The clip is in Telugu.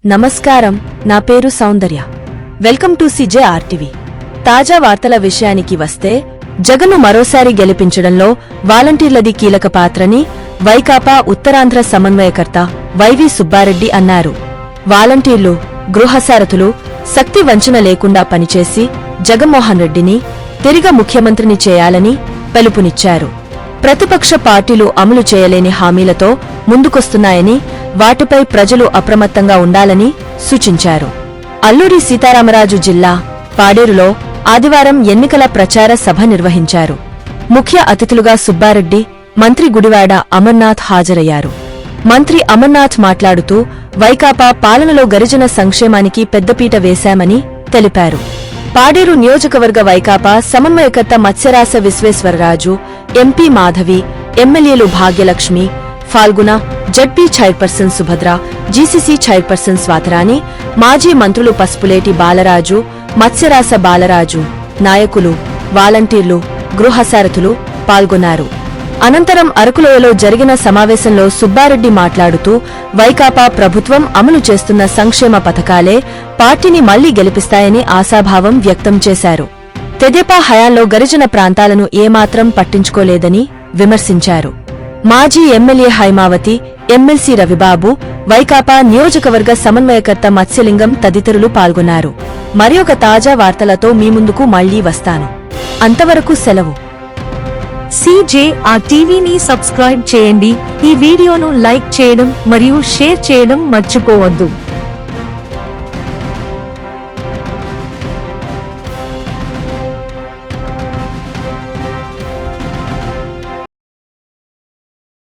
నమస్కారం, నా పేరు సౌందర్య. Welcome to CJRTV. తాజా వార్తల విషయానికి వస్తే, జగన్ను మరోసారి గెలిపించడంలో వాలంటీర్లది కీలక పాత్రని వైకాపా ఉత్తరాంధ్ర సమన్వయకర్త వైవి సుబ్బారెడ్డి అన్నారు. వాలంటీర్లు, గృహసారథులు శక్తి వంచన లేకుండా పనిచేసి జగన్మోహన్ రెడ్డిని తిరిగి ముఖ్యమంత్రిని చేయాలని పిలుపునిచ్చారు. ప్రతిపక్ష పార్టీలు అమలు చేయలేని హామీలతో ముందుకొస్తున్నాయని, వాటిపై ప్రజలు అప్రమత్తంగా ఉండాలని సూచించారు. అల్లూరి సీతారామరాజు జిల్లా పాడేరులో ఆదివారం ఎన్నికల ప్రచార సభ నిర్వహించారు. ముఖ్య అతిథులుగా సుబ్బారెడ్డి, మంత్రి గుడివాడ అమర్నాథ్ హాజరయ్యారు. మంత్రి అమర్నాథ్ మాట్లాడుతూ, వైకాపా పాలనలో గిరిజన సంక్షేమానికి పెద్దపీట వేశామని తెలిపారు. పాడేరు నియోజకవర్గ వైకాపా సమన్వయకర్త మత్స్యరాస విశ్వేశ్వరరాజు, ఎంపీ మాధవి, ఎమ్మెల్యేలు Bhagyalakshmi, Phalguna, ZP chairperson Subhadra, GCC chairperson Swatirani, మాజీ మంత్రులు పసుపులేటి బాలరాజు, మత్స్యరాస బాలరాజు, నాయకులు, వాలంటీర్లు, గృహసారథులు పాల్గొన్నారు. అనంతరం అరకులోయలో జరిగిన సమావేశంలో సుబ్బారెడ్డి మాట్లాడుతూ, వైకాపా ప్రభుత్వం అమలు చేస్తున్న సంక్షేమ పథకాలే పార్టీని మళ్లీ గెలిపిస్తాయని ఆశాభావం వ్యక్తం చేశారు. తెదేపా హయాంలో గిరిజన ప్రాంతాలను ఏమాత్రం పట్టించుకోలేదని విమర్శించారు. మాజీ ఎమ్మెల్యే హైమావతి, ఎమ్మెల్సీ రవిబాబు, వైకాపా నియోజకవర్గ సమన్వయకర్త మత్స్యలింగం తదితరులు పాల్గొన్నారు. మరియొక తాజా వార్తలతో మీ ముందుకు మళ్లీ వస్తాను. అంతవరకు సెలవు. CJRTVని సబ్స్క్రైబ్ చేయండి. ఈ వీడియోను లైక్ చేయడం మరియు షేర్ చేయడం మర్చిపోవద్దు.